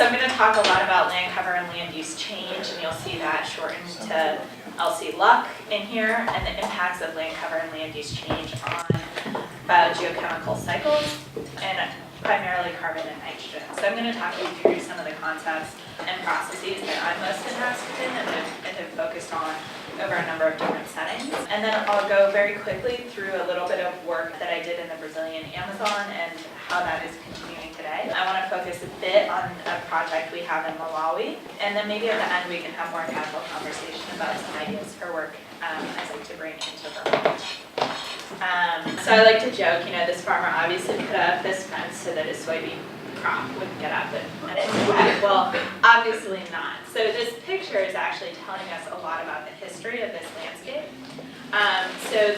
So I'm going to talk a lot about land cover and land use change, and you'll see that shortened to LC Luck in here, and the impacts of land cover and land use change on biogeochemical cycles, and primarily carbon and nitrogen. So I'm going to talk you through some of the concepts and processes that I'm most interested in and have focused on over a number of different settings. And then I'll go very quickly through a little bit of work that I did in the Brazilian Amazon and how that is continuing today. I want to focus a bit on a project we have in Malawi, and then maybe at the end we can have more casual conversation about some ideas for work I'd like to bring into Vermont. So I like to joke, this farmer obviously put up this fence so that his soybean crop wouldn't get up and it's wet. Well, obviously not. So this picture is actually telling us a lot about the history of this landscape. So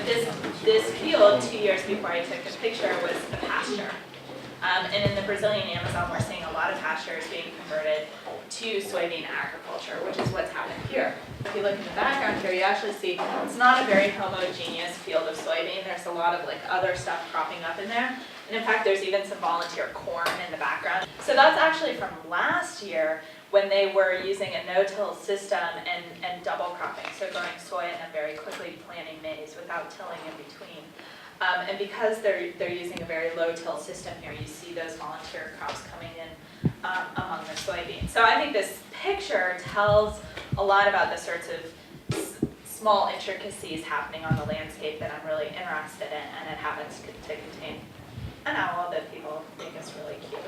this field, 2 years before I took the picture, was a pasture. And in the Brazilian Amazon, we're seeing a lot of pastures being converted to soybean agriculture, which is what's happened here. If you look in the background here, you actually see it's not a very homogeneous field of soybean. There's a lot of other stuff cropping up in there. And in fact, there's even some volunteer corn in the background. So that's actually from last year when they were using a no-till system and double cropping, so growing soy and then very quickly planting maize without tilling in between. And because they're using a very low-till system here, you see those volunteer crops coming in among the soybeans. So I think this picture tells a lot about the sorts of small intricacies happening on the landscape that I'm really interested in, and it happens to contain an owl that people think is really cute.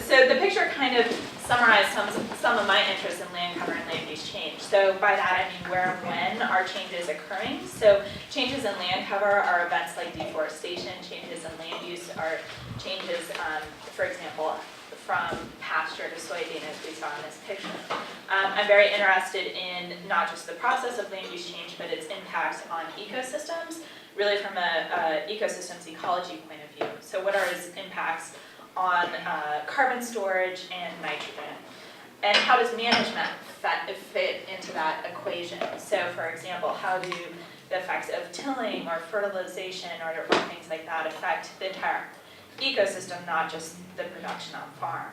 So the picture kind of summarized some of my interests in land cover and land use change. So by that I mean where and when are changes occurring. So changes in land cover are events like deforestation. Changes in land use are changes, for example, from pasture to soybean, as we saw in this picture. I'm very interested in not just the process of land use change, but its impact on ecosystems, really from a ecosystems ecology point of view. So what are its impacts on carbon storage and nitrogen? And how does management fit into that equation? So for example, how do the effects of tilling or fertilization or things like that affect the entire ecosystem, not just the production on farm?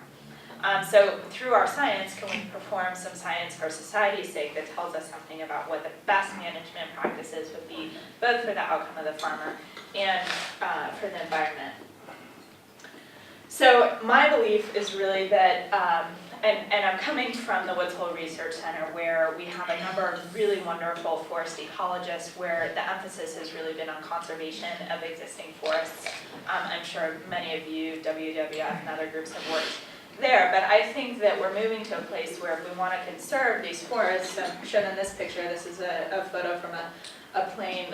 So through our science, can we perform some science for society's sake that tells us something about what the best management practices would be, both for the outcome of the farmer and for the environment? So my belief is really that, and I'm coming from the Woods Hole Research Center, where we have a number of really wonderful forest ecologists, where the emphasis has really been on conservation of existing forests. I'm sure many of you, WWF and other groups, have worked there, but I think that we're moving to a place where if we want to conserve these forests, shown in this picture, this is a photo from a plane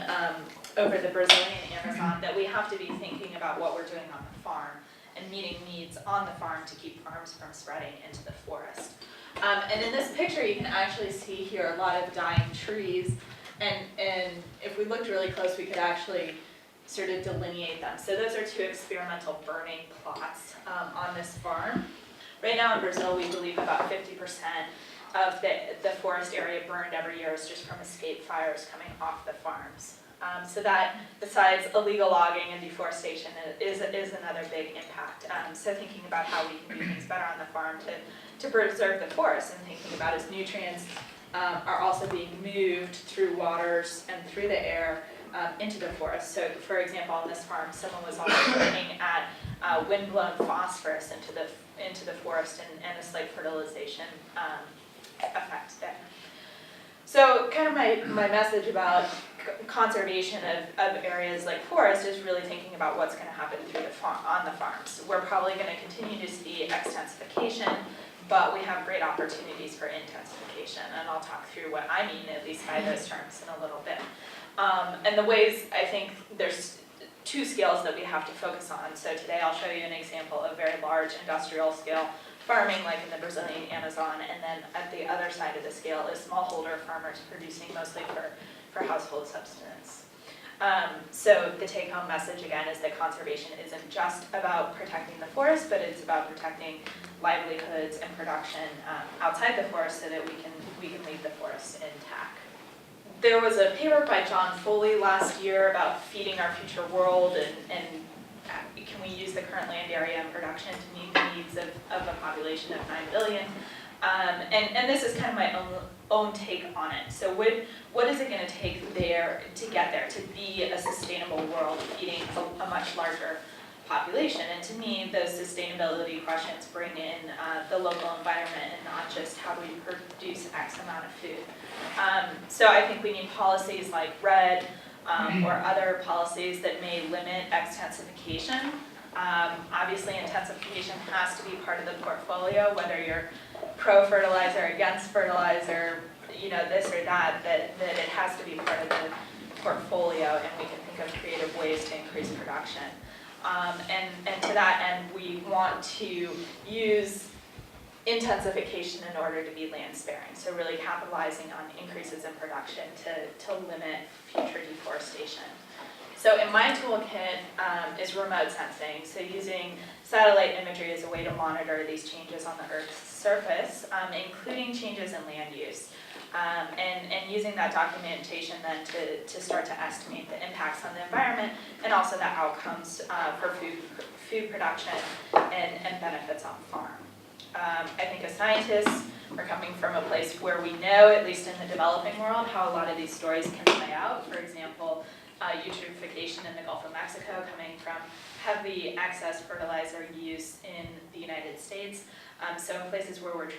over the Brazilian Amazon, that we have to be thinking about what we're doing on the farm and meeting needs on the farm to keep farms from spreading into the forest. And in this picture, you can actually see here a lot of dying trees, and if we looked really close, we could actually sort of delineate them. So those are two experimental burning plots on this farm. Right now in Brazil, we believe about 50% of the forest area burned every year is just from escape fires coming off the farms. So that, besides illegal logging and deforestation, is another big impact. So thinking about how we can do things better on the farm to preserve the forest, and thinking about its nutrients are also being moved through waters and through the air into the forest. So for example, on this farm, someone was also looking at wind-blown phosphorus into the forest and a slight fertilization effect there. So kind of my message about conservation of areas like forest is really thinking about what's going to happen through on the farms. We're probably going to continue to see extensification, but we have great opportunities for intensification, and I'll talk through what I mean, at least by those terms, in a little bit. And the ways, I think there's two scales that we have to focus on. So today I'll show you an example of very large industrial scale farming, like in the Brazilian Amazon, and then at the other side of the scale is smallholder farmers producing mostly for household subsistence. So the take-home message again is that conservation isn't just about protecting the forest, but it's about protecting livelihoods and production outside the forest so that we can leave the forest intact. There was a paper by John Foley last year about feeding our future world and can we use the current land area and production to meet the needs of a population of 9 billion? And this is kind of my own take on it. So what is it going to take there to get there, to be a sustainable world feeding a much larger population? And to me, those sustainability questions bring in the local environment and not just how do we produce X amount of food. So I think we need policies like RED or other policies that may limit extensification. Obviously, intensification has to be part of the portfolio, whether you're pro-fertilizer, against fertilizer, this or that it has to be part of the portfolio, and we can think of creative ways to increase production. And to that end, we want to use intensification in order to be land sparing. So really capitalizing on increases in production to limit future deforestation. So in my toolkit is remote sensing. So using satellite imagery as a way to monitor these changes on the Earth's surface, including changes in land use. And using that documentation then to start to estimate the impacts on the environment and also the outcomes for food production and benefits on farm. I think as scientists, we're coming from a place where we know, at least in the developing world, how a lot of these stories can play out. For example, eutrophication in the Gulf of Mexico coming from heavy excess fertilizer use in the United States. So in places where we're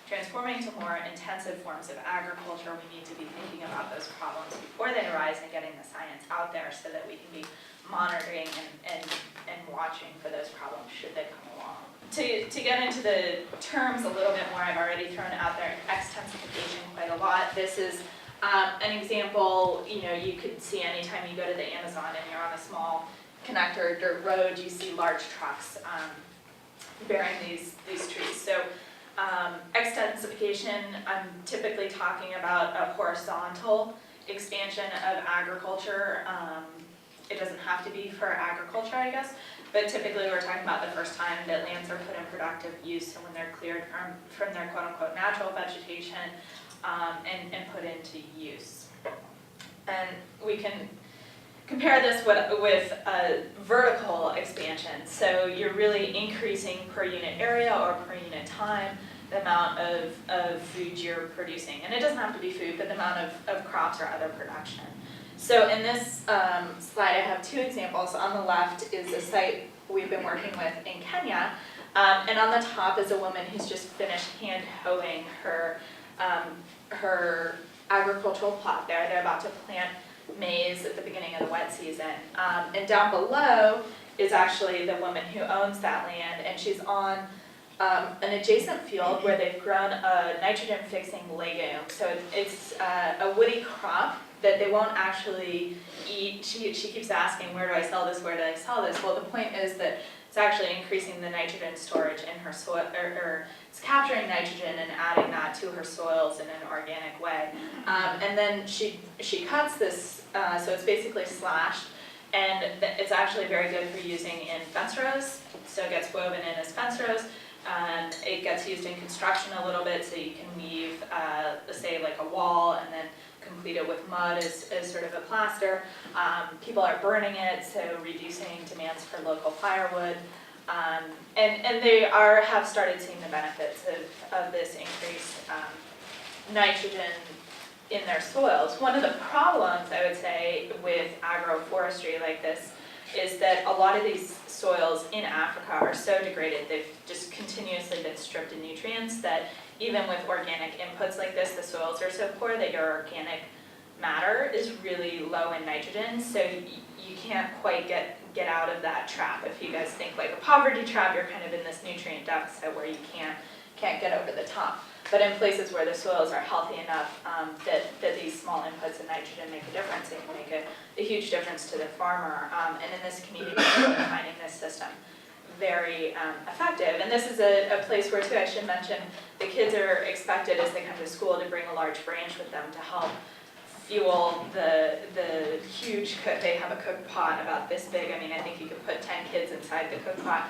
transforming to more intensive forms of agriculture, we need to be thinking about those problems before they arise and getting the science out there so that we can be monitoring and watching for those problems should they come along. To get into the terms a little bit more, I've already thrown out there extensification quite a lot. This is an example, you could see anytime you go to the Amazon and you're on a small connector dirt road, you see large trucks bearing these trees. So extensification, I'm typically talking about a horizontal expansion of agriculture. It doesn't have to be for agriculture, I guess, but typically we're talking about the first time that lands are put in productive use and when they're cleared from their quote-unquote natural vegetation and put into use. And we can compare this with a vertical expansion. So you're really increasing per unit area or per unit time the amount of food you're producing. And it doesn't have to be food, but the amount of crops or other production. So in this slide, I have two examples. On the left is a site we've been working with in Kenya. And on the top is a woman who's just finished hand hoeing her agricultural plot there. They're about to plant maize at the beginning of the wet season. And down below is actually the woman who owns that land, and she's on an adjacent field where they've grown a nitrogen-fixing legume. So it's a woody crop that they won't actually eat. She keeps asking, where do I sell this, where do I sell this? Well, the point is that it's actually increasing the nitrogen storage in her soil, or it's capturing nitrogen and adding that to her soils in an organic way. And then she cuts this, so it's basically slashed, and it's actually very good for using in fence rows. So it gets woven in as fence rows. It gets used in construction a little bit, so you can weave, say, like a wall, and then complete it with mud as sort of a plaster. People are burning it, so reducing demands for local firewood. And they have started seeing the benefits of this increased nitrogen in their soils. One of the problems, I would say, with agroforestry like this is that a lot of these soils in Africa are so degraded, they've just continuously been stripped of nutrients that even with organic inputs like this, the soils are so poor that your organic matter is really low in nitrogen, so you can't quite get out of that trap. If you guys think like a poverty trap, you're kind of in this nutrient deficit where you can't get over the top. But in places where the soils are healthy enough that these small inputs of nitrogen make a difference, they can make a huge difference to the farmer. And in this community, we're finding this system very effective. And this is a place where, too, I should mention, the kids are expected as they come to school to bring a large branch with them to help fuel the huge cook. They have a cook pot about this big. I mean, I think you could put 10 kids inside the cook pot.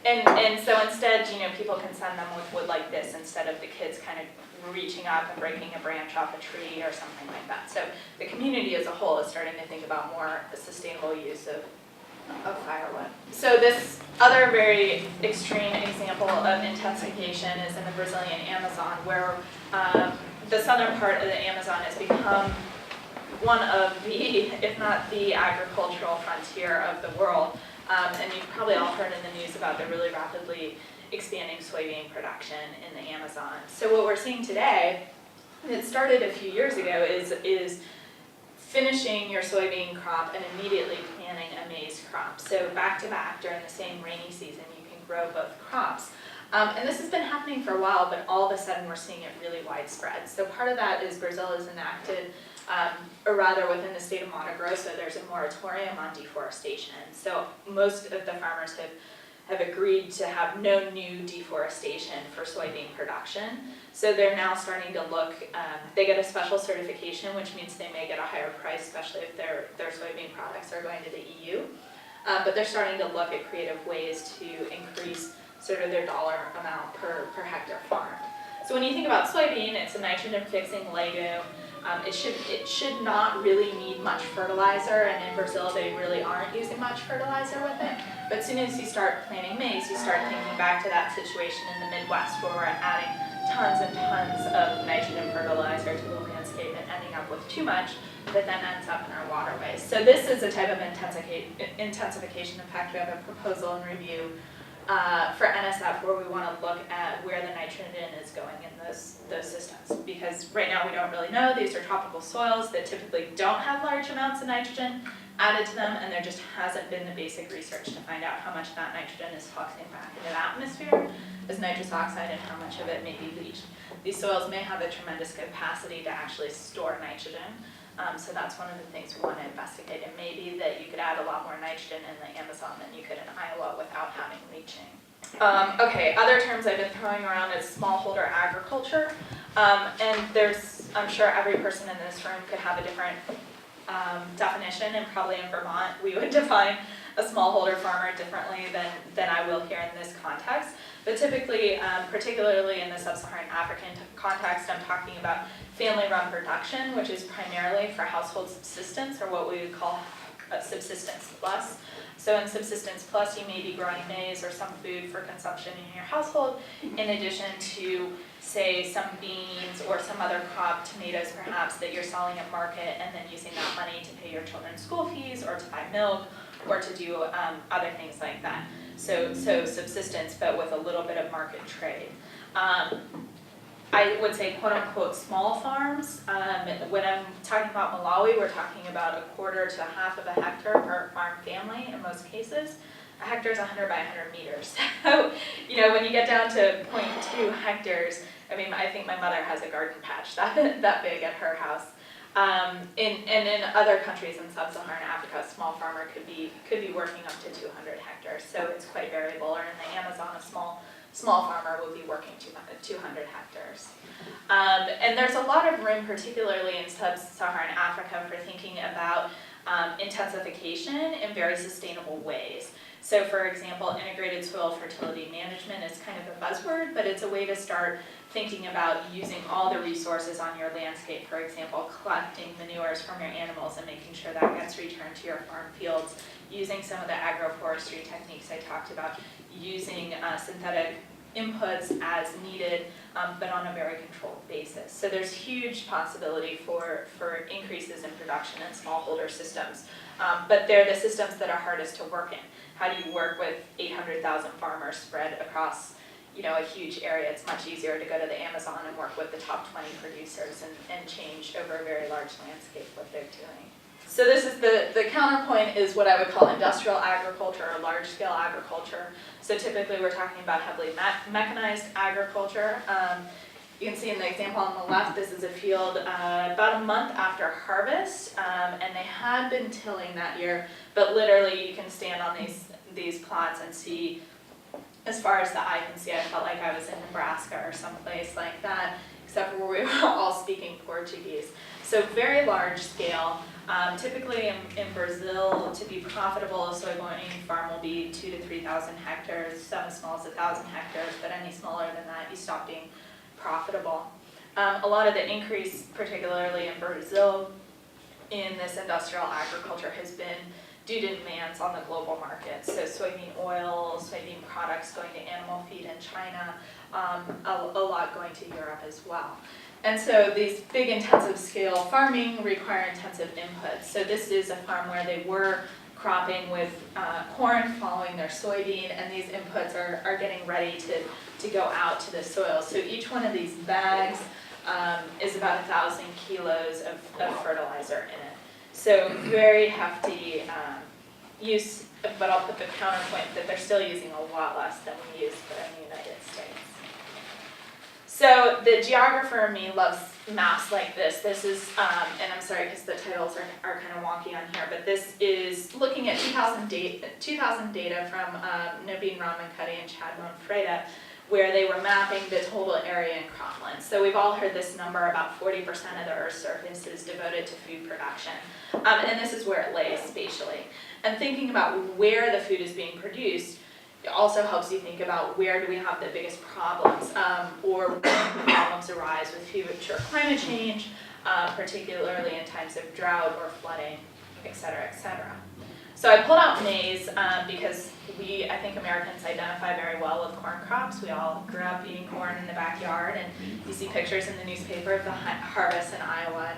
And so instead, people can send them with wood like this instead of the kids kind of reaching up and breaking a branch off a tree or something like that. So the community as a whole is starting to think about more sustainable use of firewood. So this other very extreme example of intensification is in the Brazilian Amazon, where the southern part of the Amazon has become one of the, if not the agricultural frontier of the world. And you've probably all heard in the news about the really rapidly expanding soybean production in the Amazon. So what we're seeing today, and it started a few years ago, is finishing your soybean crop and immediately planting a maize crop. So back to back during the same rainy season, you can grow both crops. And this has been happening for a while, but all of a sudden we're seeing it really widespread. So part of that is Brazil has enacted, or rather within the state of Mato Grosso, there's a moratorium on deforestation. So most of the farmers have agreed to have no new deforestation for soybean production. So they're now starting to look, they get a special certification, which means they may get a higher price, especially if their soybean products are going to the EU. But they're starting to look at creative ways to increase sort of their dollar amount per hectare farmed. So when you think about soybean, it's a nitrogen fixing legume. It should not really need much fertilizer, and in Brazil they really aren't using much fertilizer with it. But as soon as you start planting maize, you start thinking back to that situation in the Midwest where we're adding tons and tons of nitrogen fertilizer to the landscape and ending up with too much that then ends up in our waterways. So this is a type of intensification. In fact, we have a proposal in review for NSF where we want to look at where the nitrogen is going in those systems, because right now we don't really know. These are tropical soils that typically don't have large amounts of nitrogen added to them, and there just hasn't been the basic research to find out how much of that nitrogen is fluxing back into the atmosphere as nitrous oxide and how much of it may be leached. These soils may have a tremendous capacity to actually store nitrogen. So that's one of the things we want to investigate. It may be that you could add a lot more nitrogen in the Amazon than you could in Iowa without having leaching. Okay, other terms I've been throwing around is smallholder agriculture. And I'm sure every person in this room could have a different definition, and probably in Vermont we would define a smallholder farmer differently than I will here in this context. But typically, particularly in the Sub-Saharan African context, I'm talking about family-run production, which is primarily for household subsistence, or what we would call subsistence plus. So in subsistence plus, you may be growing maize or some food for consumption in your household, in addition to, say, some beans or some other crop, tomatoes perhaps, that you're selling at market and then using that money to pay your children's school fees or to buy milk or to do other things like that. So subsistence, but with a little bit of market trade. I would say quote unquote small farms. When I'm talking about Malawi, we're talking about a quarter to a half of a hectare per farm family in most cases. A hectare is 100 by 100 meters. So, when you get down to 0.2 hectares, I think my mother has a garden patch that big at her house. In other countries in Sub-Saharan Africa, a small farmer could be working up to 200 hectares, so it's quite variable. Or in the Amazon, a small farmer would be working 200 hectares. And there's a lot of room, particularly in Sub-Saharan Africa, for thinking about intensification in very sustainable ways. So for example, integrated soil fertility management is kind of a buzzword, but it's a way to start thinking about using all the resources on your landscape, for example, collecting manures from your animals and making sure that gets returned to your farm fields, using some of the agroforestry techniques I talked about, using synthetic inputs as needed, but on a very controlled basis. So there's huge possibility for increases in production in smallholder systems, but they're the systems that are hardest to work in. How do you work with 800,000 farmers spread across a huge area? It's much easier to go to the Amazon and work with the top 20 producers and change over a very large landscape what they're doing. So this is the counterpoint is what I would call industrial agriculture or large-scale agriculture. So typically we're talking about heavily mechanized agriculture. You can see in the example on the left, this is a field about a month after harvest, and they had been tilling that year, but literally you can stand on these plots and see, as far as the eye can see, I felt like I was in Nebraska or someplace like that, except for where we were all speaking Portuguese. So very large scale. Typically in Brazil, to be profitable, a soybean farm will be 2,000 to 3,000 hectares, some as small as 1,000 hectares, but any smaller than that, you stop being profitable. A lot of the increase, particularly in Brazil, in this industrial agriculture has been due to demands on the global market. So soybean oil, soybean products going to animal feed in China, a lot going to Europe as well. And so these big intensive scale farming require intensive inputs. So this is a farm where they were cropping with corn following their soybean, and these inputs are getting ready to go out to the soil. So each one of these bags is about 1,000 kilos of fertilizer in it. So very hefty use, but I'll put the counterpoint that they're still using a lot less than we use for in the United States. So the geographer in me loves maps like this. This is, and I'm sorry because the titles are kind of wonky on here, but this is looking at 2000 data from Naveen Ramankutty and Chad Monfreda, where they were mapping the total area in croplands. So we've all heard this number, about 40% of the Earth's surface is devoted to food production. And this is where it lays spatially. And thinking about where the food is being produced also helps you think about where do we have the biggest problems, or when problems arise with future climate change, particularly in times of drought or flooding, et cetera, et cetera. So I pulled out maize because I think Americans identify very well with corn crops. We all grew up eating corn in the backyard, and you see pictures in the newspaper of the harvest in Iowa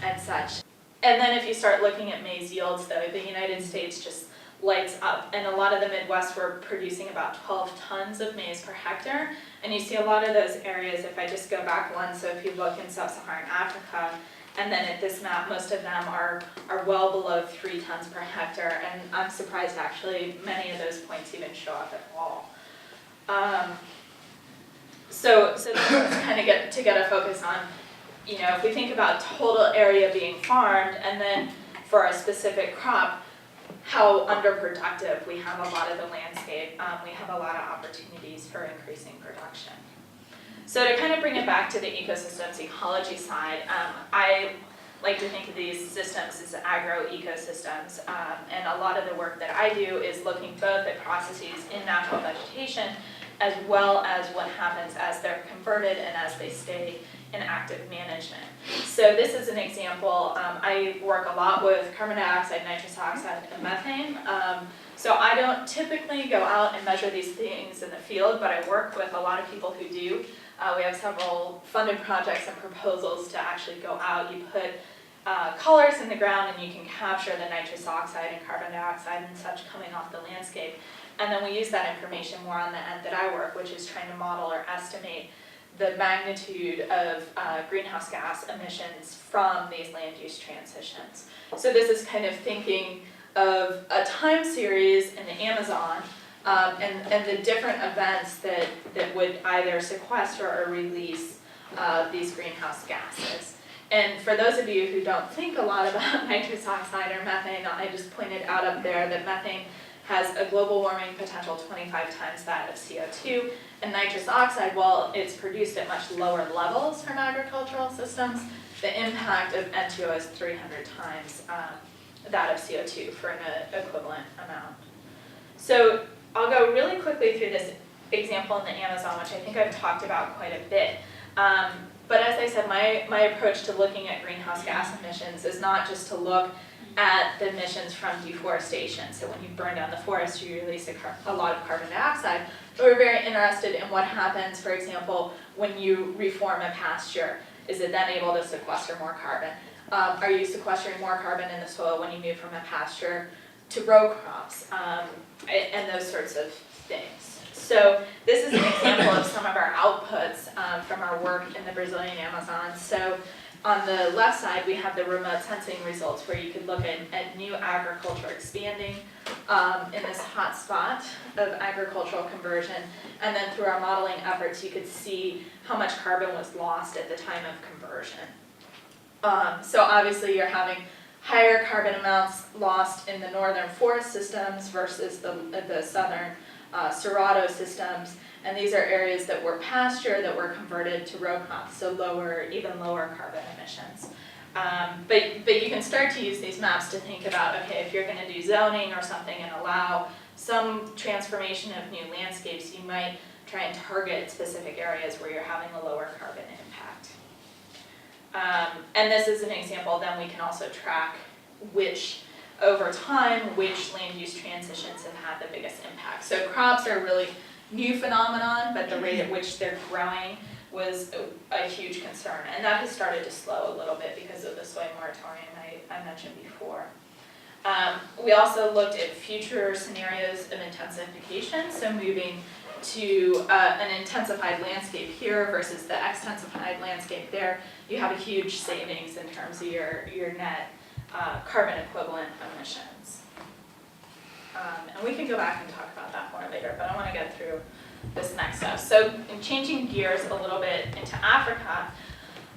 and such. And then if you start looking at maize yields, though, the United States just lights up, and a lot of the Midwest were producing about 12 tons of maize per hectare, and you see a lot of those areas, if I just go back one, so if you look in Sub-Saharan Africa, and then at this map, most of them are well below 3 tons per hectare, and I'm surprised actually many of those points even show up at all. So this is kind of get a focus on, you know, if we think about total area being farmed, and then for a specific crop, how underproductive we have a lot of the landscape. We have a lot of opportunities for increasing production. So to kind of bring it back to the ecosystems ecology side, I like to think of these systems as agroecosystems, and a lot of the work that I do is looking both at processes in natural vegetation as well as what happens as they're converted and as they stay in active management. So this is an example. I work a lot with carbon dioxide, nitrous oxide, and methane. So I don't typically go out and measure these things in the field, but I work with a lot of people who do. We have several funded projects and proposals to actually go out. You put collars in the ground and you can capture the nitrous oxide and carbon dioxide and such coming off the landscape. And then we use that information more on the end that I work, which is trying to model or estimate the magnitude of greenhouse gas emissions from these land use transitions. So this is kind of thinking of a time series in the Amazon and the different events that would either sequester or release these greenhouse gases. And for those of you who don't think a lot about nitrous oxide or methane, I just pointed out up there that methane has a global warming potential 25 times that of CO2, and nitrous oxide, while it's produced at much lower levels from agricultural systems, the impact of N2O is 300 times that of CO2 for an equivalent amount. So I'll go really quickly through this example in the Amazon, which I think I've talked about quite a bit. But as I said, my approach to looking at greenhouse gas emissions is not just to look at the emissions from deforestation. So when you burn down the forest, you release a lot of carbon dioxide. But we're very interested in what happens, for example, when you reform a pasture. Is it then able to sequester more carbon? Are you sequestering more carbon in the soil when you move from a pasture to row crops? And those sorts of things. So this is an example of some of our outputs from our work in the Brazilian Amazon. So on the left side, we have the remote sensing results where you could look at new agriculture expanding in this hot spot of agricultural conversion. And then through our modeling efforts, you could see how much carbon was lost at the time of conversion. So obviously you're having higher carbon amounts lost in the northern forest systems versus the southern cerrado systems. And these are areas that were pasture that were converted to row crops, so even lower carbon emissions. But you can start to use these maps to think about, okay, if you're going to do zoning or something and allow some transformation of new landscapes, you might try and target specific areas where you're having a lower carbon impact. And this is an example, then we can also track over time, which land use transitions have had the biggest impact. So crops are a really new phenomenon, but the rate at which they're growing was a huge concern. And that has started to slow a little bit because of the soy moratorium I mentioned before. We also looked at future scenarios of intensification, so moving to an intensified landscape here versus the extensified landscape there. You have a huge savings in terms of your net carbon equivalent emissions. And we can go back and talk about that more later, but I want to get through this next stuff. So in changing gears a little bit into Africa,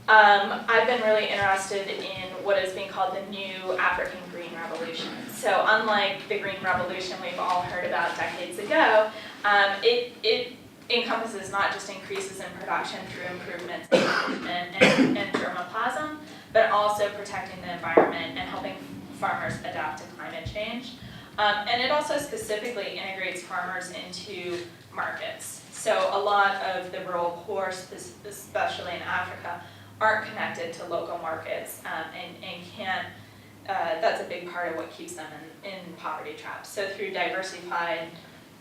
I've been really interested in what is being called the new African Green Revolution. So unlike the Green Revolution we've all heard about decades ago, it encompasses not just increases in production through improvements in germplasm, but also protecting the environment and helping farmers adapt to climate change. And it also specifically integrates farmers into markets. So a lot of the rural poor, especially in Africa, aren't connected to local markets and can't, that's a big part of what keeps them in poverty traps. So through diversified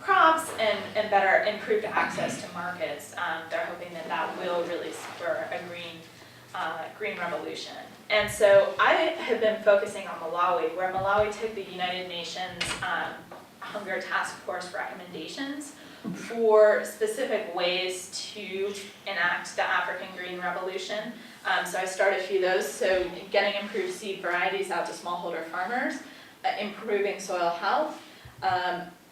crops and better improved access to markets, they're hoping that will really spur a green revolution. And so I have been focusing on Malawi, where Malawi took the United Nations Hunger Task Force recommendations for specific ways to enact the African Green Revolution. So I started a few of those. So getting improved seed varieties out to smallholder farmers, improving soil health,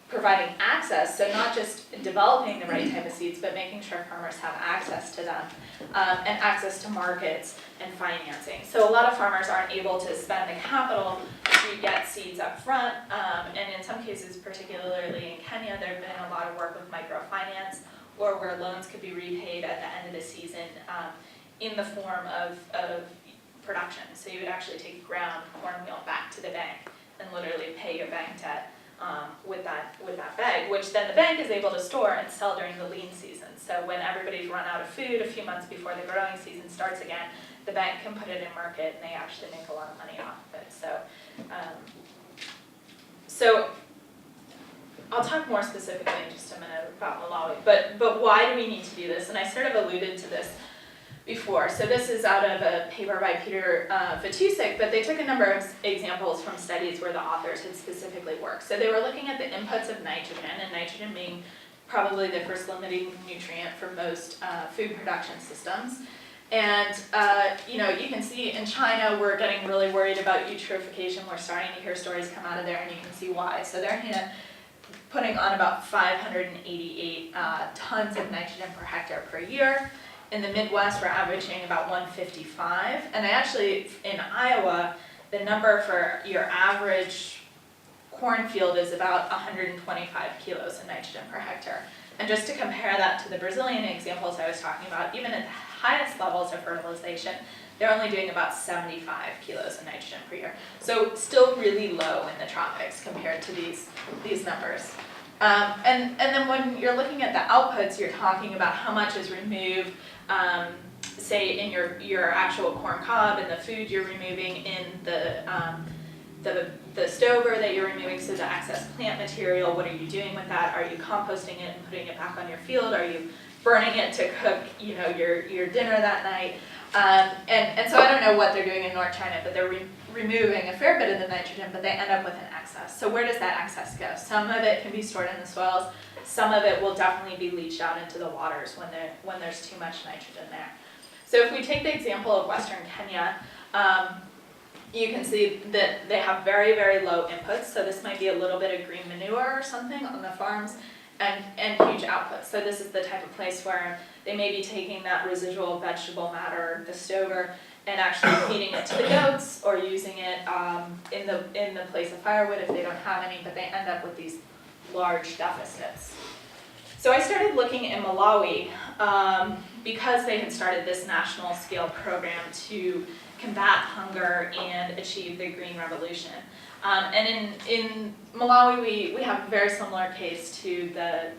providing access, so not just developing the right type of seeds, but making sure farmers have access to them, and access to markets and financing. So a lot of farmers aren't able to spend the capital to get seeds up front, and in some cases, particularly in Kenya, there have been a lot of work with microfinance, or where loans could be repaid at the end of the season in the form of production. So you would actually take ground cornmeal back to the bank and literally pay your bank debt with that bag, which then the bank is able to store and sell during the lean season. So when everybody's run out of food a few months before the growing season starts again, the bank can put it in market and they actually make a lot of money off of it. So I'll talk more specifically in just a minute about Malawi, but why do we need to do this? And I sort of alluded to this before. So this is out of a paper by Peter Vatusik, but they took a number of examples from studies where the authors had specifically worked. So they were looking at the inputs of nitrogen, and nitrogen being probably the first limiting nutrient for most food production systems. And you can see in China, we're getting really worried about eutrophication. We're starting to hear stories come out of there, and you can see why. So they're putting on about 588 tons of nitrogen per hectare per year. In the Midwest, we're averaging about 155. And actually, in Iowa, the number for your average cornfield is about 125 kilos of nitrogen per hectare. And just to compare that to the Brazilian examples I was talking about, even at the highest levels of fertilization, they're only doing about 75 kilos of nitrogen per year. So still really low in the tropics compared to these numbers. And then when you're looking at the outputs, you're talking about how much is removed, say in your actual corn cob and the food you're removing in the stover that you're removing, so the excess plant material, what are you doing with that? Are you composting it and putting it back on your field? Are you burning it to cook your dinner that night? And so I don't know what they're doing in North China, but they're removing a fair bit of the nitrogen, but they end up with an excess. So where does that excess go? Some of it can be stored in the soils. Some of it will definitely be leached out into the waters when there's too much nitrogen there. So if we take the example of Western Kenya, you can see that they have very, very low inputs. So this might be a little bit of green manure or something on the farms, and huge outputs. So this is the type of place where they may be taking that residual vegetable matter, the stover, and actually feeding it to the goats or using it in the place of firewood if they don't have any, but they end up with these large deficits. So I started looking in Malawi because they had started this national scale program to combat hunger and achieve the green revolution. And in Malawi, we have a very similar case to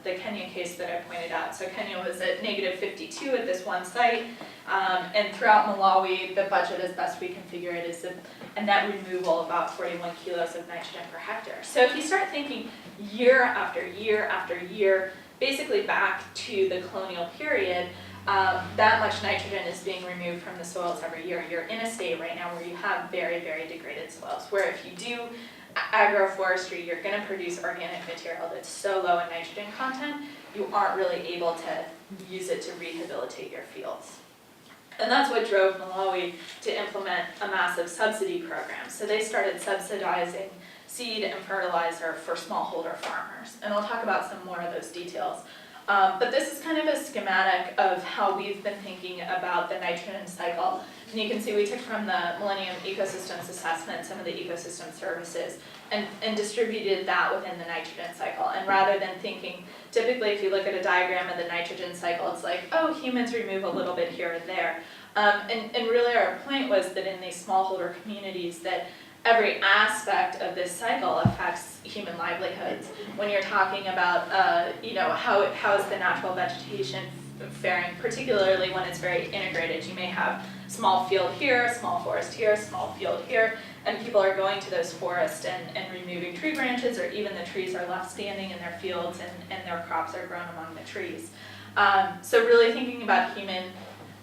the Kenya case that I pointed out. So Kenya was at -52 at this one site, and throughout Malawi, the budget, as best we can figure it, is a net removal of about 41 kilos of nitrogen per hectare. So if you start thinking year after year after year, basically back to the colonial period, that much nitrogen is being removed from the soils every year. You're in a state right now where you have very, very degraded soils, where if you do agroforestry, you're going to produce organic material that's so low in nitrogen content, you aren't really able to use it to rehabilitate your fields. And that's what drove Malawi to implement a massive subsidy program. So they started subsidizing seed and fertilizer for smallholder farmers. And I'll talk about some more of those details. But this is kind of a schematic of how we've been thinking about the nitrogen cycle. And you can see we took from the Millennium Ecosystems Assessment some of the ecosystem services and distributed that within the nitrogen cycle. And rather than thinking, typically if you look at a diagram of the nitrogen cycle, it's like, oh, humans remove a little bit here and there. And really our point was that in these smallholder communities that every aspect of this cycle affects human livelihoods. When you're talking about, how is the natural vegetation faring, particularly when it's very integrated. You may have small field here, small forest here, small field here, and people are going to those forests and removing tree branches, or even the trees are left standing in their fields and their crops are grown among the trees. So really thinking about human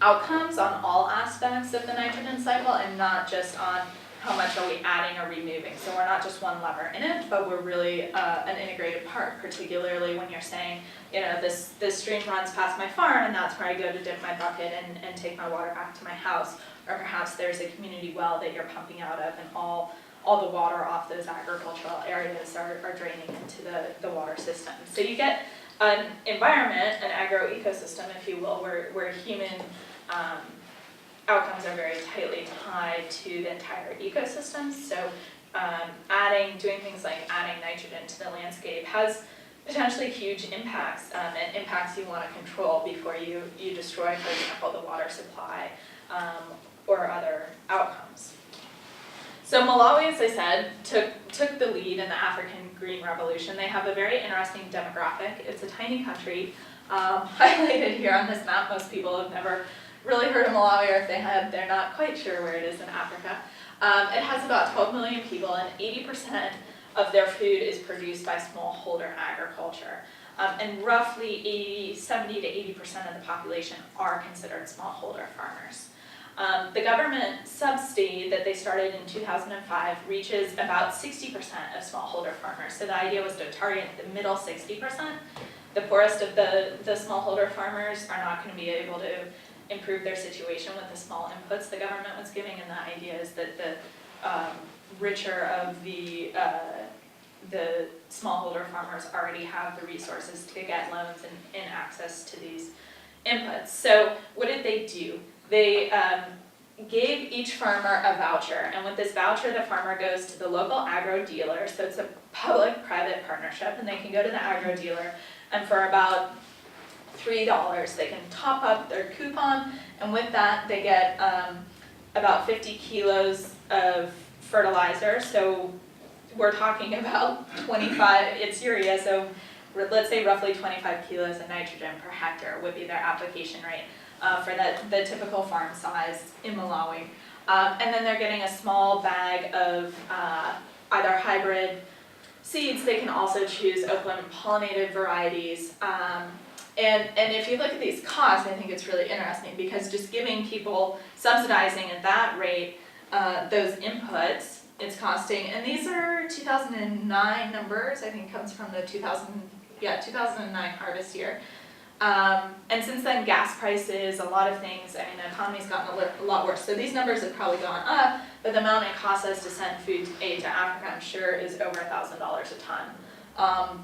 outcomes on all aspects of the nitrogen cycle and not just on how much are we adding or removing. So we're not just one lever in it, but we're really an integrated part, particularly when you're saying, this stream runs past my farm and that's where I go to dip my bucket and take my water back to my house. Or perhaps there's a community well that you're pumping out of and all the water off those agricultural areas are draining into the water system. So you get an environment, an agroecosystem, if you will, where human outcomes are very tightly tied to the entire ecosystem. So doing things like adding nitrogen to the landscape has potentially huge impacts, and impacts you want to control before you destroy, for example, the water supply or other outcomes. So Malawi, as I said, took the lead in the African Green Revolution. They have a very interesting demographic. It's a tiny country. Highlighted here on this map, most people have never really heard of Malawi, or if they have, they're not quite sure where it is in Africa. It has about 12 million people, and 80% of their food is produced by smallholder agriculture. And roughly 70 to 80% of the population are considered smallholder farmers. The government subsidy that they started in 2005 reaches about 60% of smallholder farmers. So the idea was to target the middle 60%. The poorest of the smallholder farmers are not going to be able to improve their situation with the small inputs the government was giving, and the idea is that the richer of the smallholder farmers already have the resources to get loans and access to these inputs. So what did they do? They gave each farmer a voucher, and with this voucher the farmer goes to the local agro dealer, so it's a public-private partnership, and they can go to the agro dealer, and for about $3 they can top up their coupon, and with that they get about 50 kilos of fertilizer. So we're talking about 25, it's urea, so let's say roughly 25 kilos of nitrogen per hectare would be their application rate for the typical farm size in Malawi. And then they're getting a small bag of either hybrid seeds. They can also choose open pollinated varieties. And if you look at these costs, I think it's really interesting, because just giving people, subsidizing at that rate those inputs, it's costing, and these are 2009 numbers, I think comes from the 2009 harvest year. And since then, gas prices, a lot of things, I mean, the economy's gotten a lot worse. So these numbers have probably gone up, but the amount it costs us to send food aid to Africa, I'm sure, is over $1,000 a ton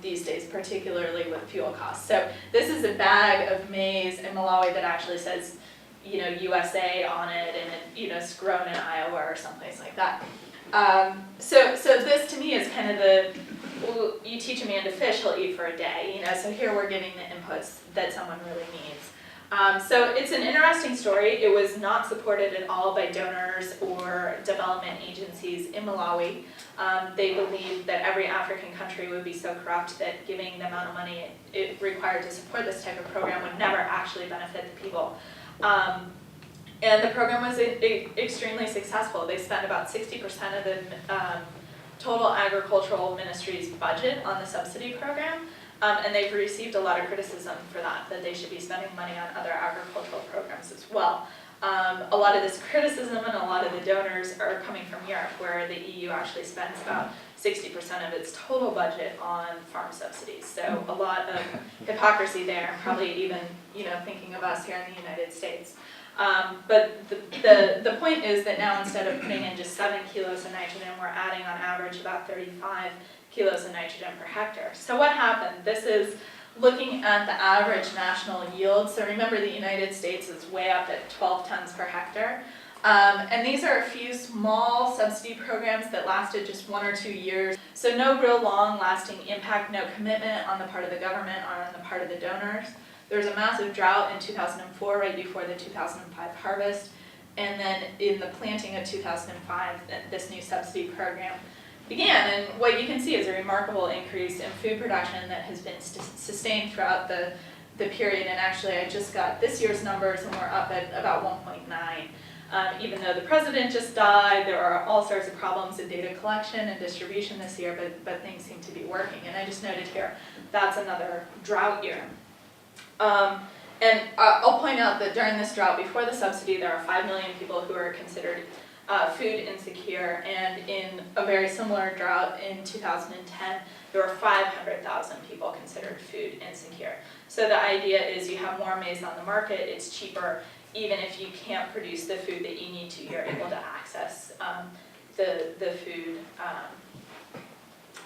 these days, particularly with fuel costs. So this is a bag of maize in Malawi that actually says, USA on it, and it's grown in Iowa or someplace like that. So this to me is kind of you teach a man to fish, he'll eat for a day, So here we're giving the inputs that someone really needs. So it's an interesting story. It was not supported at all by donors or development agencies in Malawi. They believed that every African country would be so corrupt that giving the amount of money it required to support this type of program would never actually benefit the people. And the program was extremely successful. They spent about 60% of the total agricultural ministry's budget on the subsidy program. And they've received a lot of criticism for that they should be spending money on other agricultural programs as well. A lot of this criticism and a lot of the donors are coming from Europe, where the EU actually spends about 60% of its total budget on farm subsidies. So a lot of hypocrisy there, and probably even thinking of us here in the United States. But the point is that now, instead of putting in just 7 kilos of nitrogen, we're adding on average about 35 kilos of nitrogen per hectare. So what happened? This is looking at the average national yield. So remember, the United States is way up at 12 tons per hectare. And these are a few small subsidy programs that lasted just 1 or 2 years. So no real long-lasting impact, no commitment on the part of the government or on the part of the donors. There was a massive drought in 2004, right before the 2005 harvest. And then in the planting of 2005, this new subsidy program began. And what you can see is a remarkable increase in food production that has been sustained throughout the period. And actually, I just got this year's numbers, and we're up at about 1.9. Even though the president just died, there are all sorts of problems in data collection and distribution this year, but things seem to be working. And I just noted here, that's another drought year. And I'll point out that during this drought, before the subsidy, there are 5 million people who are considered food insecure, and in a very similar drought in 2010, there were 500,000 people considered food insecure. So the idea is you have more maize on the market, it's cheaper. Even if you can't produce the food that you need to, you're able to access the food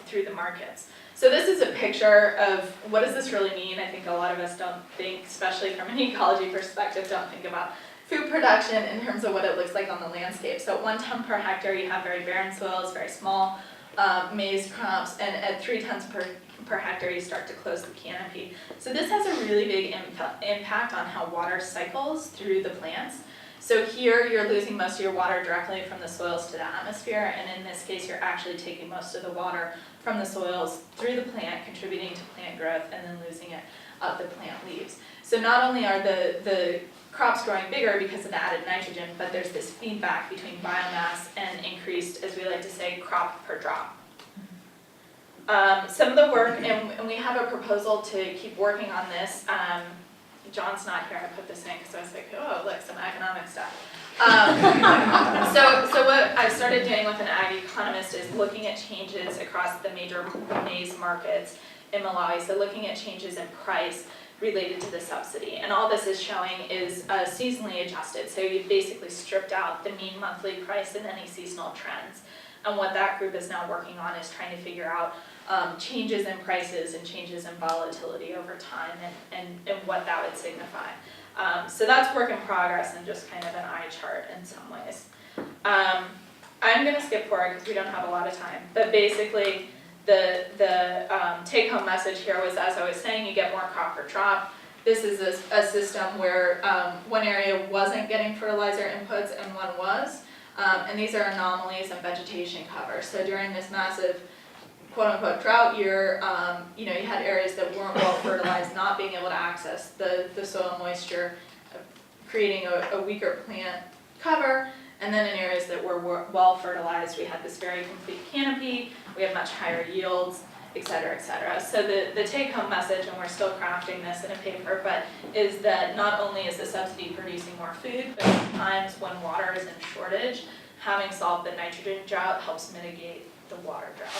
through the markets. So this is a picture of what does this really mean. I think a lot of us don't think, especially from an ecology perspective, don't think about food production in terms of what it looks like on the landscape. So at 1 ton per hectare, you have very barren soils, very small maize crops, and at 3 tons per hectare, you start to close the canopy. So this has a really big impact on how water cycles through the plants. So here, you're losing most of your water directly from the soils to the atmosphere, and in this case, you're actually taking most of the water from the soils through the plant, contributing to plant growth, and then losing it up the plant leaves. So not only are the crops growing bigger because of the added nitrogen, but there's this feedback between biomass and increased, as we like to say, crop per drop. Some of the work, and we have a proposal to keep working on this. John's not here, I put this in because I was like, oh, look, some economic stuff. So what I've started doing with an ag economist is looking at changes across the major maize markets in Malawi. So looking at changes in price related to the subsidy. And all this is showing is seasonally adjusted. So you've basically stripped out the mean monthly price and any seasonal trends. And what that group is now working on is trying to figure out changes in prices and changes in volatility over time and what that would signify. So that's work in progress and just kind of an eye chart in some ways. I'm going to skip forward because we don't have a lot of time. But basically, the take-home message here was, as I was saying, you get more crop per drop. This is a system where one area wasn't getting fertilizer inputs and one was. And these are anomalies in vegetation cover. So during this massive quote-unquote drought year, you had areas that weren't well fertilized, not being able to access the soil moisture, creating a weaker plant cover. And then in areas that were well fertilized, we had this very complete canopy, we had much higher yields, et cetera, et cetera. So the take-home message, and we're still crafting this in a paper, but is that not only is the subsidy producing more food, but sometimes when water is in shortage, having solved the nitrogen drought helps mitigate the water drought.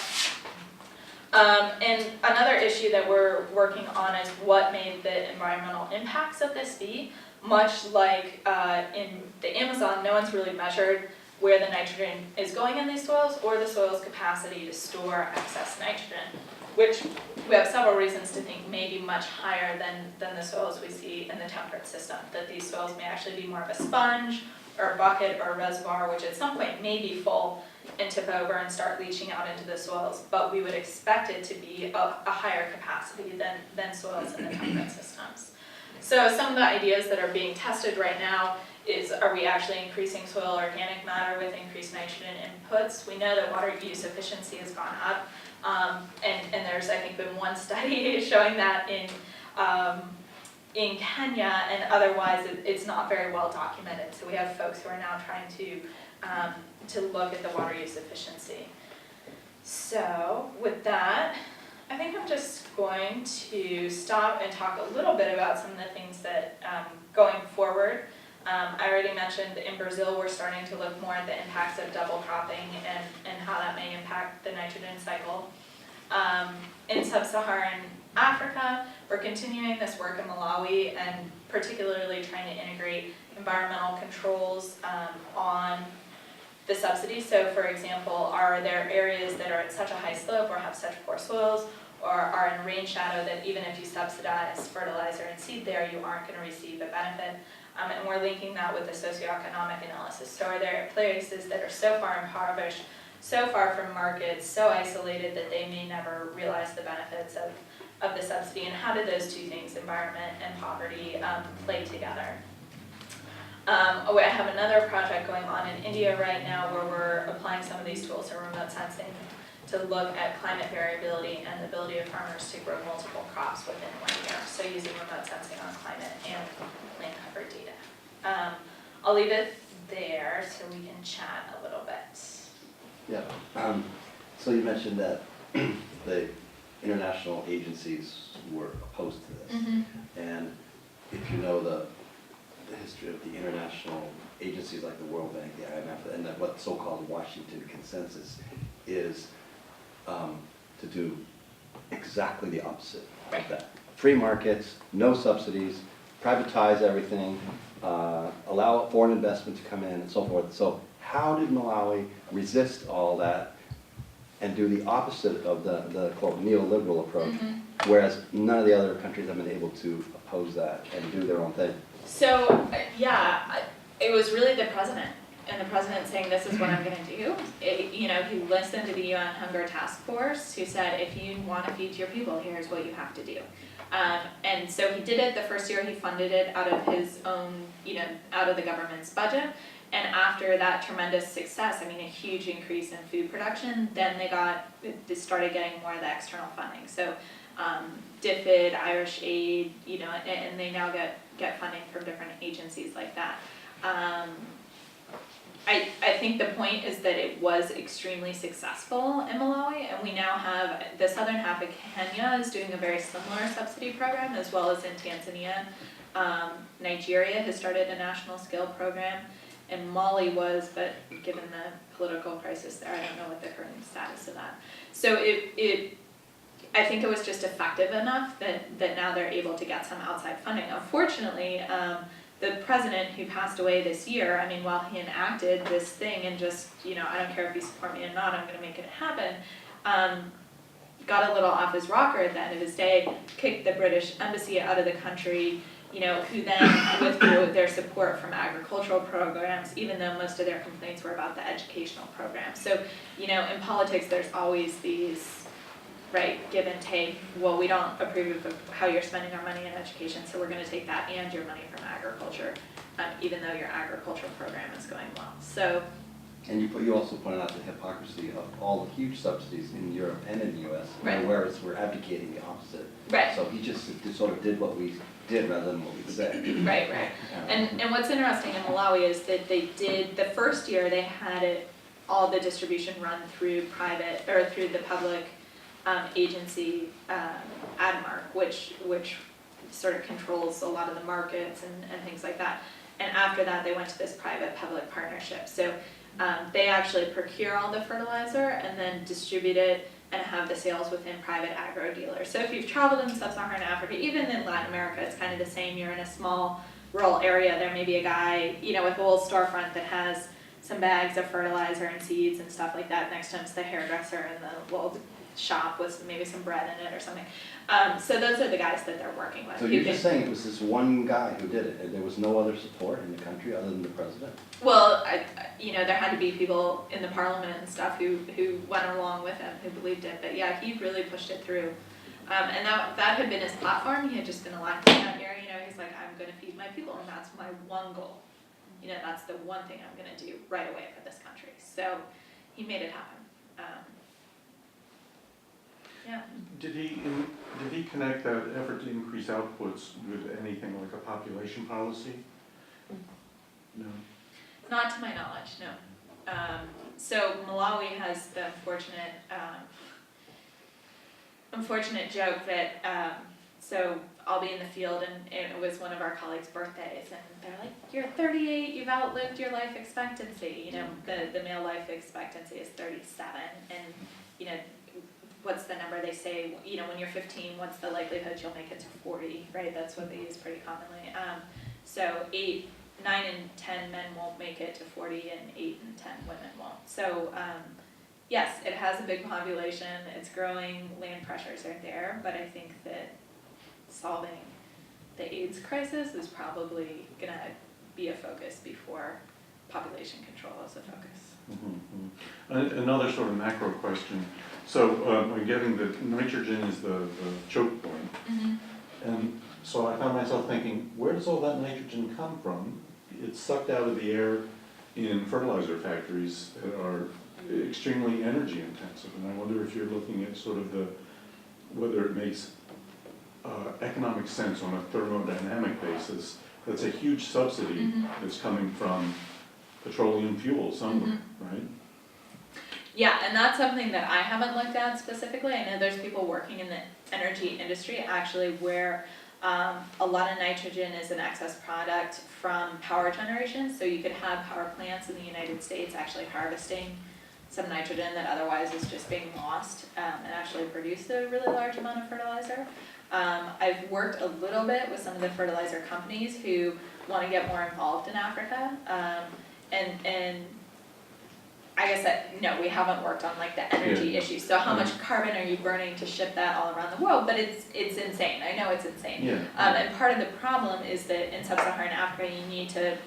And another issue that we're working on is what made the environmental impacts of this be. Much like in the Amazon, no one's really measured where the nitrogen is going in these soils or the soil's capacity to store excess nitrogen, which we have several reasons to think may be much higher than the soils we see in the temperate system, that these soils may actually be more of a sponge or a bucket or a reservoir, which at some point may be full and tip over and start leaching out into the soils, but we would expect it to be a higher capacity than soils in the temperate systems. So some of the ideas that are being tested right now is, are we actually increasing soil organic matter with increased nitrogen inputs? We know that water use efficiency has gone up, and there's, I think, been one study showing that in Kenya, and otherwise it's not very well documented. So we have folks who are now trying to look at the water use efficiency. So with that, I think I'm just going to stop and talk a little bit about some of the things that going forward. I already mentioned in Brazil we're starting to look more at the impacts of double cropping and how that may impact the nitrogen cycle. In Sub-Saharan Africa, we're continuing this work in Malawi and particularly trying to integrate environmental controls on the subsidies. So for example, are there areas that are at such a high slope or have such poor soils or are in rain shadow that even if you subsidize fertilizer and seed there, you aren't going to receive a benefit? And we're linking that with the socioeconomic analysis. So are there places that are so far impoverished, so far from markets, so isolated that they may never realize the benefits of the subsidy, and how do those two things, environment and poverty, play together? I have another project going on in India right now where we're applying some of these tools to remote sensing to look at climate variability and the ability of farmers to grow multiple crops within 1 year. So using remote sensing on climate and land cover data. I'll leave it there so we can chat a little bit. Yeah. So you mentioned that the international agencies were opposed to this. Mm-hmm. And if you know the history of the international agencies like the World Bank, the IMF, and what so-called Washington Consensus is to do exactly the opposite of that. Free markets, no subsidies, privatize everything, allow foreign investment to come in and so forth. So how did Malawi resist all that and do the opposite of the quote neoliberal approach, Mm-hmm. whereas none of the other countries have been able to oppose that and do their own thing? So, yeah, it was really the president, and the president saying, this is what I'm gonna do. He listened to the UN Hunger Task Force, who said, if you wanna feed your people, here's what you have to do. And so he did it. The first year he funded it out of his own, out of the government's budget. And after that tremendous success, a huge increase in food production, then they started getting more of the external funding. So DFID, Irish Aid, and they now get funding from different agencies like that. I think the point is that it was extremely successful in Malawi, and we now have the southern half of Kenya is doing a very similar subsidy program, as well as in Tanzania. Nigeria has started a national scale program, and Mali was, but given the political crisis there, I don't know what the current status of that. So I think it was just effective enough that now they're able to get some outside funding. Unfortunately, the president who passed away this year, while he enacted this thing and just, I don't care if you support me or not, I'm gonna make it happen, got a little off his rocker at the end of his day, kicked the British embassy out of the country, who then withdrew their support from agricultural programs, even though most of their complaints were about the educational programs. So, in politics, there's always these, give and take. Well, we don't approve of how you're spending our money in education, so we're going to take that and your money from agriculture, even though your agricultural program is going well. So. And you also pointed out the hypocrisy of all the huge subsidies in Europe and in the U.S., right. Whereas we're advocating the opposite. Right. So he just sort of did what we did rather than what we said. Right. And what's interesting in Malawi is that they did, the first year they had all the distribution run through through the public agency, ADMARC, which sort of controls a lot of the markets and things like that. And after that, they went to this private-public partnership. So they actually procure all the fertilizer and then distribute it and have the sales within private agro dealers. So if you've traveled in Sub-Saharan Africa, even in Latin America, it's kind of the same. You're in a small rural area, there may be a guy, with a little storefront that has some bags of fertilizer and seeds and stuff like that. Next to him's the hairdresser and the little shop with maybe some bread in it or something. So those are the guys that they're working with. So you're just saying it was this one guy who did it, and there was no other support in the country other than the president? Well, there had to be people in the parliament and stuff who went along with him, who believed it. But yeah, he really pushed it through. And that had been his platform. He had just been elected that year. He's like, I'm going to feed my people, and that's my one goal. That's the one thing I'm going to do right away for this country. So he made it happen. Yeah. Did he connect that effort to increase outputs with anything like a population policy? No. Not to my knowledge, no. So Malawi has the unfortunate joke that, so I'll be in the field and it was one of our colleagues' birthdays and they're like, you're 38, you've outlived your life expectancy. The male life expectancy is 37 and, what's the number they say, when you're 15, what's the likelihood you'll make it to 40, right? That's what they use pretty commonly. So 9 and 10 men won't make it to 40 and 8 and 10 women won't. So yes, it has a big population, it's growing, land pressures are there, but I think that solving the AIDS crisis is probably gonna be a focus before population control is a focus. Mm-hmm. Another sort of macro question. So I'm getting that nitrogen is the choke point. Mm-hmm. And so I found myself thinking, where does all that nitrogen come from? It's sucked out of the air in fertilizer factories that are extremely energy intensive. And I wonder if you're looking at sort of whether it makes economic sense on a thermodynamic basis. That's a huge subsidy that's coming from petroleum fuel somewhere, right? Yeah, and that's something that I haven't looked at specifically. I know there's people working in the energy industry actually where a lot of nitrogen is an excess product from power generation. So you could have power plants in the United States actually harvesting some nitrogen that otherwise is just being lost and actually produce a really large amount of fertilizer. I've worked a little bit with some of the fertilizer companies who want to get more involved in Africa. And I guess that, no, we haven't worked on like the energy issue. So how much carbon are you burning to ship that all around the world? But it's insane. I know it's insane. Yeah. And part of the problem is that in Sub-Saharan Africa, you need to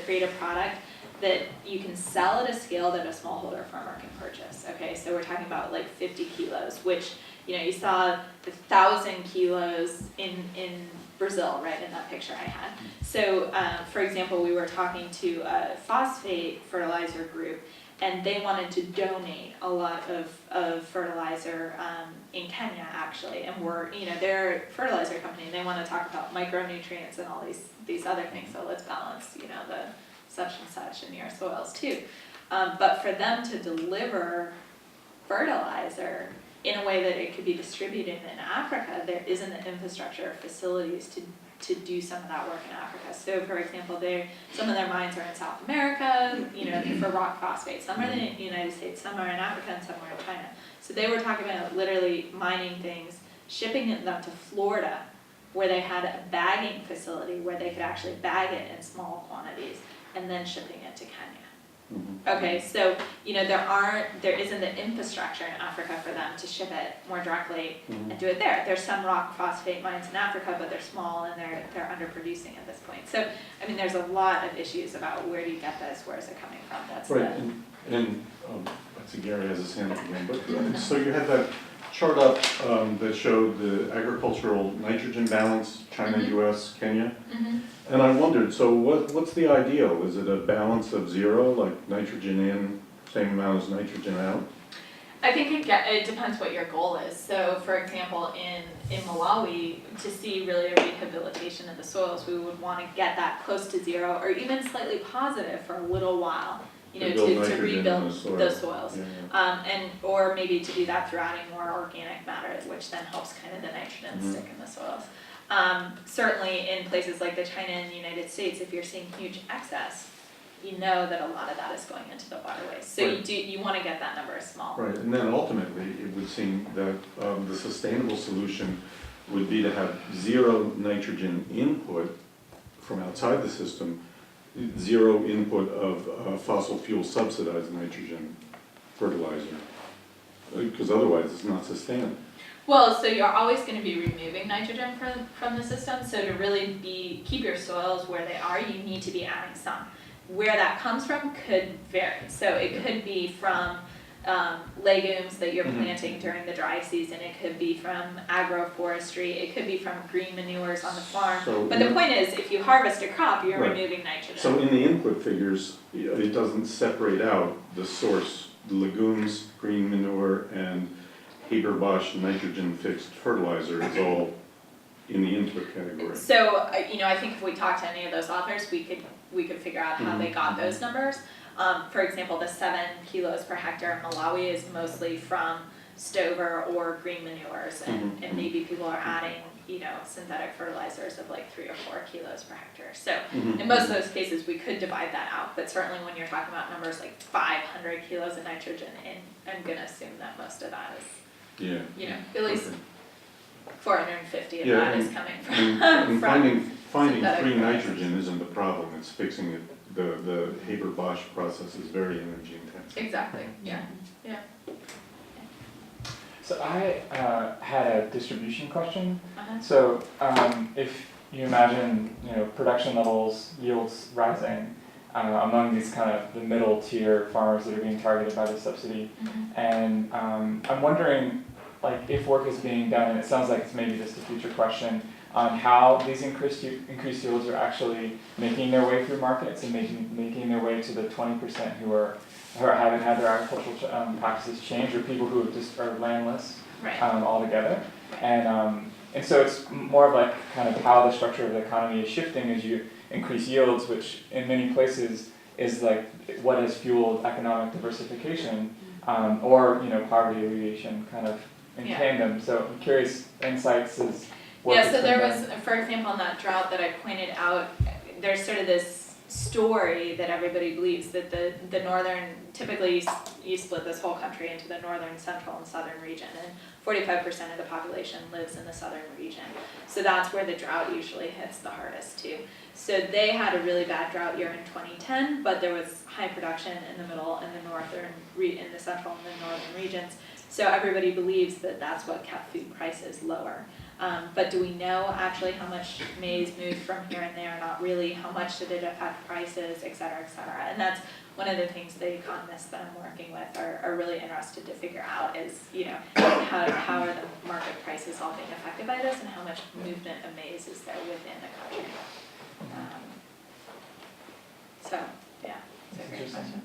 create a product that you can sell at a scale that a smallholder farmer can purchase. Okay, so we're talking about like 50 kilos, which you saw the 1,000 kilos in Brazil, right, in that picture I had. So, for example, we were talking to a phosphate fertilizer group, and they wanted to donate a lot of fertilizer in Kenya, actually, and they're a fertilizer company, and they want to talk about micronutrients and all these other things, so let's balance, the such and such in your soils too. But for them to deliver fertilizer in a way that it could be distributed in Africa, there isn't the infrastructure or facilities to do some of that work in Africa. So for example, some of their mines are in South America, for rock phosphate. Some are in the United States, some are in Africa, and some are in China. So they were talking about literally mining things, shipping them to Florida, where they had a bagging facility where they could actually bag it in small quantities, and then shipping it to Kenya. Okay, so there isn't the infrastructure in Africa for them to ship it more directly and do it there. There's some rock phosphate mines in Africa, but they're small and they're underproducing at this point. So there's a lot of issues about where do you get this, where is it coming from? That's right. And I see Gary has his hand up again. But so you had that chart up that showed the agricultural nitrogen balance, China, U.S., Kenya. And I wondered, so what's the ideal? Is it a balance of zero, like nitrogen in, same amount as nitrogen out? I think it depends what your goal is. So for example, in Malawi, to see really a rehabilitation of the soils, we would want to get that close to zero or even slightly positive for a little while. To rebuild those soils. Yeah. Or maybe to do that through adding more organic matter, which then helps kind of the nitrogen stick in the soils. Certainly in places like the China and the United States, if you're seeing huge excess, that a lot of that is going into the waterways. So you want to get that number small. Right, and then ultimately it would seem that the sustainable solution would be to have zero nitrogen input from outside the system, zero input of fossil fuel subsidized nitrogen fertilizer, because otherwise it's not sustainable. Well, so you're always going to be removing nitrogen from the system, so to really keep your soils where they are, you need to be adding some. Where that comes from could vary. So it could be from legumes that you're Mhm. planting during the dry season. It could be from agroforestry. It could be from green manures on the farm. So But the point is, if you harvest a crop, you're Right. removing nitrogen. So in the input figures, it doesn't separate out the source, the legumes, green manure, and Haber-Bosch nitrogen-fixed fertilizer is all in the input category. So, I think if we talk to any of those authors, we could figure out how they got those numbers. For example, the 7 kilos per hectare in Malawi is mostly from stover or green manures, and maybe people are adding, synthetic fertilizers of like 3 or 4 kilos per hectare. So in most of those cases, we could divide that out, but certainly when you're talking about numbers like 500 kilos of nitrogen, and I'm gonna assume that most of that is, at least 450 of that is coming from, And finding synthetic free fertilizers. nitrogen isn't the problem, it's fixing it. The Haber-Bosch process is very energy intensive. Exactly, yeah. So I had a distribution question. Uh-huh. So if you imagine, production levels, yields rising among these kind of the middle tier farmers that are being targeted by the subsidy, and I'm wondering, like, if work is being done, and it sounds like it's maybe just a future question, on how these increased yields are actually making their way through markets and making their way to the 20% who haven't had their agricultural practices changed, or people who just are landless Right. altogether. And so it's more of like kind of how the structure of the economy is shifting as you increase yields, which in many places is like what has fueled economic diversification, or poverty alleviation kind of in tandem. So I'm curious, insights is what Yeah, so there was, for example, in that drought that I pointed out, there's sort of this story that everybody believes that the northern, typically you split this whole country into the northern, central, and southern region, and 45% of the population lives in the southern region. So that's where the drought usually hits the hardest too. So they had a really bad drought year in 2010, but there was high production in the middle and the northern, in the central and the northern regions. So everybody believes that that's what kept food prices lower. But do we know actually how much maize moved from here and there? Not really. How much did it affect prices, et cetera, et cetera? And that's one of the things the economists that I'm working with are really interested to figure out is, how are the market prices all being affected by this, and how much movement of maize is there within the country? So, yeah, it's a great question.